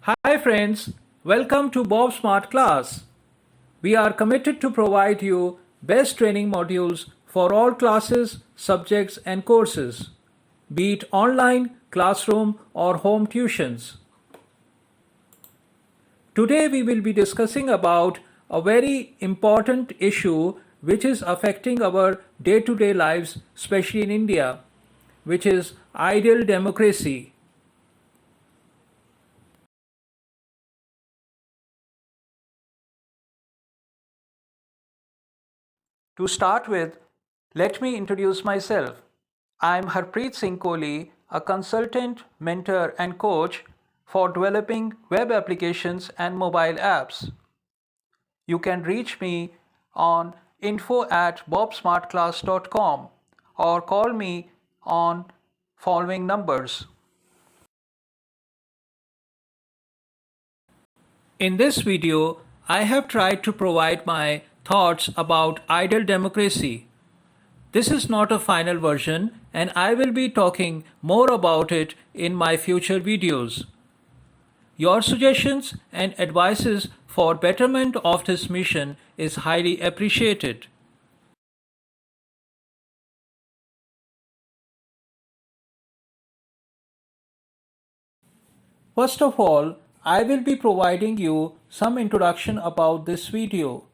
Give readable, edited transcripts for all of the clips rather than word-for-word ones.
Hi friends, welcome to Bob Smart Class. We are committed to provide you best training modules for all classes, subjects and courses, be it online, classroom or home tuitions. Today we will be discussing about a very important issue which is affecting our day-to-day lives, especially in India, which is ideal democracy. To start with, let me introduce myself. I am Harpreet Singh Kohli, a consultant, mentor, and coach for developing web applications and mobile apps. You can reach me on info@bobsmartclass.com or call me on following numbers. In this video, I have tried to provide my thoughts about ideal democracy. This is not a final version, and I will be talking more about it in my future videos. Your suggestions and advices for betterment of this mission is highly appreciated. First of all, I will be providing you some introduction about this video,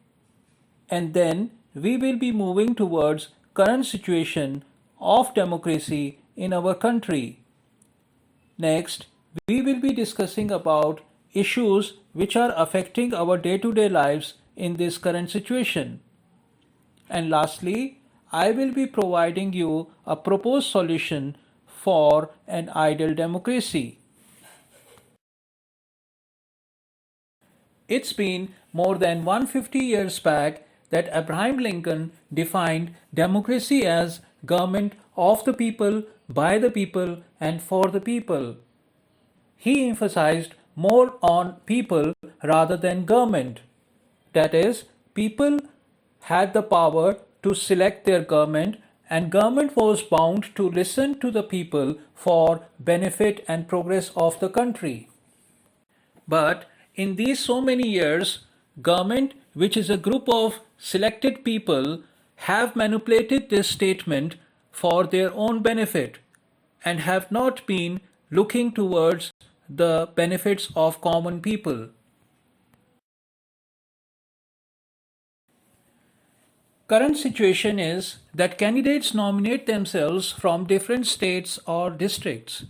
and then we will be moving towards current situation of democracy in our country. Next, we will be discussing about issues which are affecting our day-to-day lives in this current situation. And lastly, I will be providing you a proposed solution for an ideal democracy. It's been more than 150 years back that Abraham Lincoln defined democracy as government of the people, by the people, and for the people. He emphasized more on people rather than government. That is, people had the power to select their government, and government was bound to listen to the people for benefit and progress of the country. But in these so many years, government, which is a group of selected people, have manipulated this statement for their own benefit and have not been looking towards the benefits of common people. Current situation is that candidates nominate themselves from different states or districts.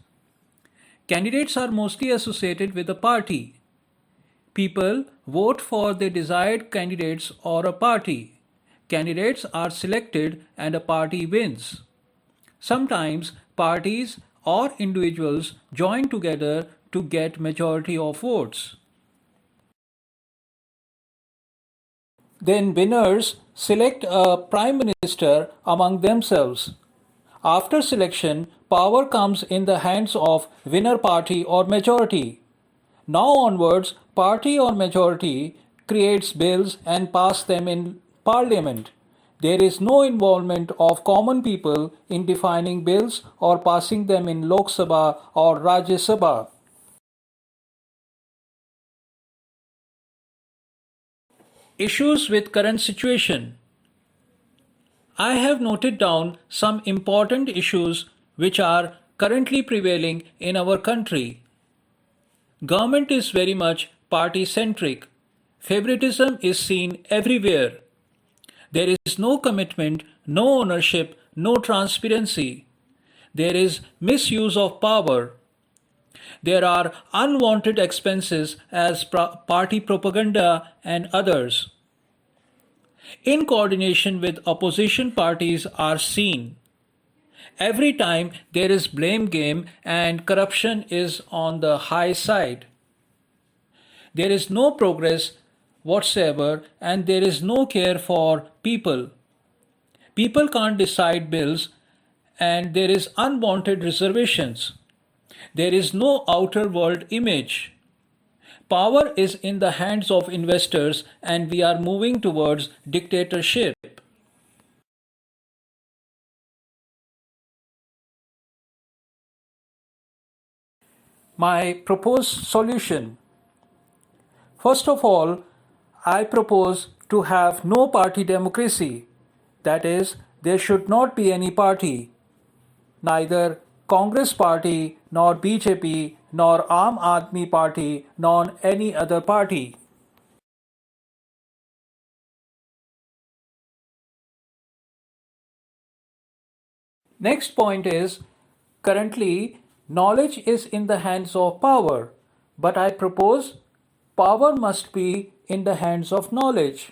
Candidates are mostly associated with a party. People vote for the desired candidates or a party. Candidates are selected and a party wins. Sometimes parties or individuals join together to get majority of votes. Then winners select a prime minister among themselves. After selection, power comes in the hands of winner party or majority. Now onwards, party or majority creates bills and pass them in parliament. There is no involvement of common people in defining bills or passing them in Lok Sabha or Rajya Sabha. Issues with current situation. I have noted down some important issues which are currently prevailing in our country. Government is very much party centric. Favoritism is seen everywhere. There is no commitment, no ownership, no transparency. There is misuse of power. There are unwanted expenses as party propaganda and others. In coordination with opposition parties are seen. Every time there is blame game and corruption is on the high side. There is no progress whatsoever and there is no care for people. People can't decide bills and there is unwanted reservations. There is no outer world image. Power is in the hands of investors and we are moving towards dictatorship. My proposed solution. First of all, I propose to have no party democracy. That is, there should not be any party, neither Congress Party, nor BJP, nor Aam Aadmi Party, nor any other party. Next point is, currently knowledge is in the hands of power, but I propose power must be in the hands of knowledge.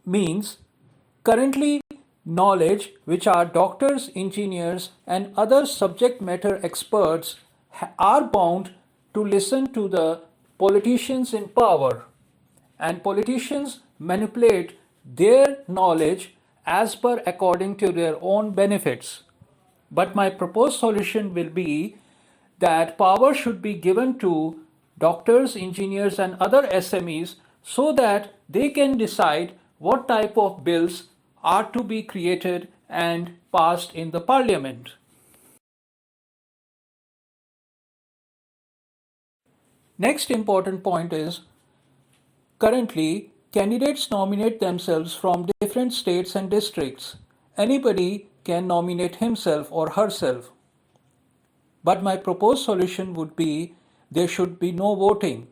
Means currently knowledge, which are doctors, engineers, and other subject matter experts, are bound to listen to the politicians in power, and politicians manipulate their knowledge as per according to their own benefits. But my proposed solution will be that power should be given to doctors, engineers, and other SMEs so that they can decide what type of bills are to be created and passed in the parliament. Next important point is, currently candidates nominate themselves from different states and districts. Anybody can nominate himself or herself. But my proposed solution would be there should be no voting.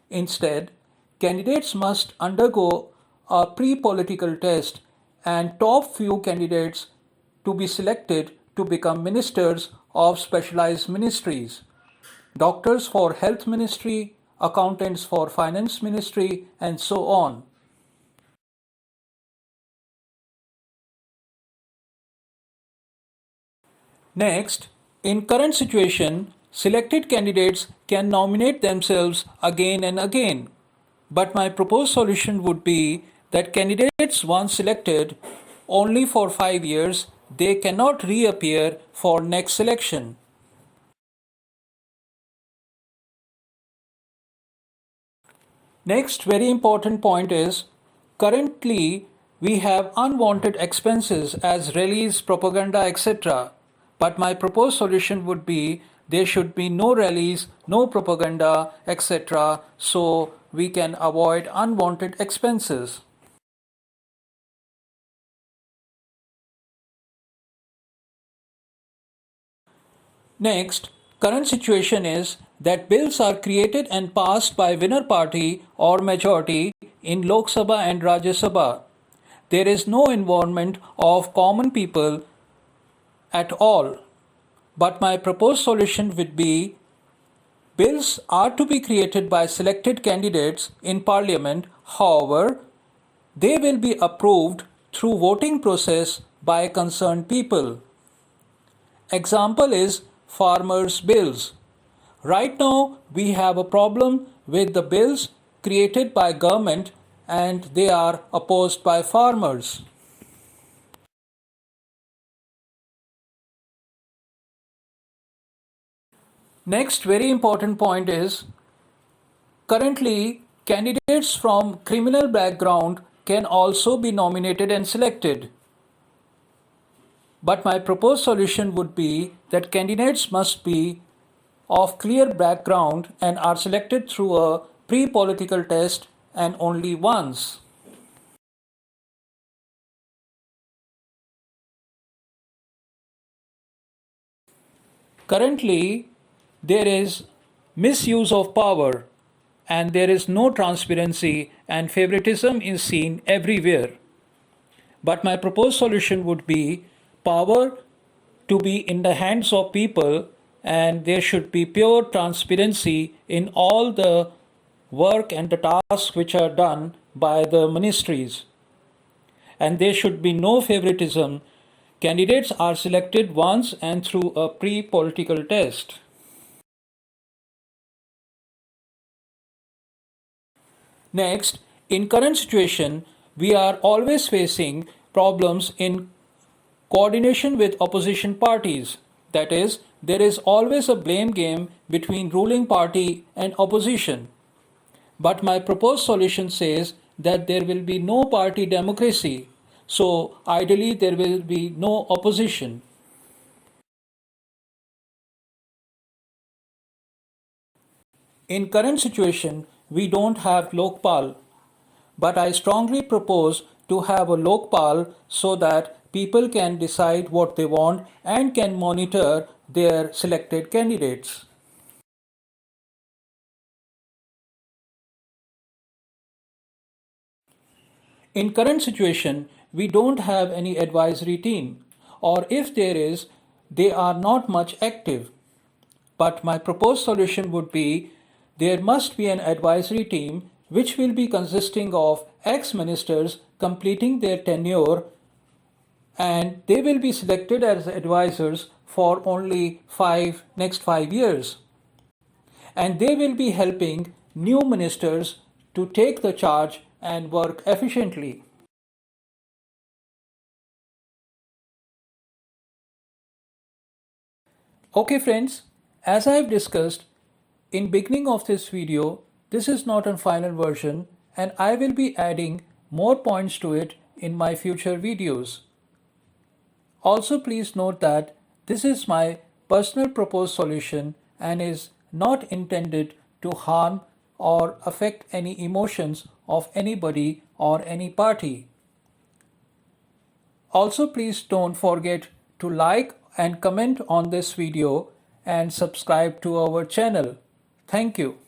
Instead, candidates must undergo a pre-political test and top few candidates to be selected to become ministers of specialized ministries. Doctors for health ministry, accountants for finance ministry, and so on. Next, in current situation, selected candidates can nominate themselves again and again. But my proposed solution would be that candidates once selected only for 5 years, they cannot reappear for next election. Next very important point is, currently we have unwanted expenses as rallies, propaganda, etc. But my proposed solution would be there should be no rallies, no propaganda, etc. so we can avoid unwanted expenses. Next, current situation is that bills are created and passed by winner party or majority in Lok Sabha and Rajya Sabha. There is no involvement of common people at all. But my proposed solution would be bills are to be created by selected candidates in parliament. However, they will be approved through voting process by concerned people. Example is farmers' bills. Right now, we have a problem with the bills created by government and they are opposed by farmers. Next very important point is, currently candidates from criminal background can also be nominated and selected. But my proposed solution would be that candidates must be of clear background and are selected through a pre-political test and only once. Currently, there is misuse of power and there is no transparency and favoritism is seen everywhere. But my proposed solution would be power to be in the hands of people and there should be pure transparency in all the work and the tasks which are done by the ministries. And there should be no favoritism. Candidates are selected once and through a pre-political test. Next, in current situation, we are always facing problems in coordination with opposition parties. That is, there is always a blame game between ruling party and opposition. But my proposed solution says that there will be no party democracy. So ideally there will be no opposition. In current situation, we don't have Lokpal, but I strongly propose to have a Lokpal so that people can decide what they want and can monitor their selected candidates. In current situation, we don't have any advisory team, or if there is, they are not much active. But my proposed solution would be there must be an advisory team which will be consisting of ex-ministers completing their tenure, and they will be selected as advisors for only next 5 years. And they will be helping new ministers to take the charge and work efficiently. Okay friends, as I have discussed in beginning of this video, this is not a final version and I will be adding more points to it in my future videos. Also please note that this is my personal proposed solution and is not intended to harm or affect any emotions of anybody or any party. Also please don't forget to like and comment on this video and subscribe to our channel. Thank you.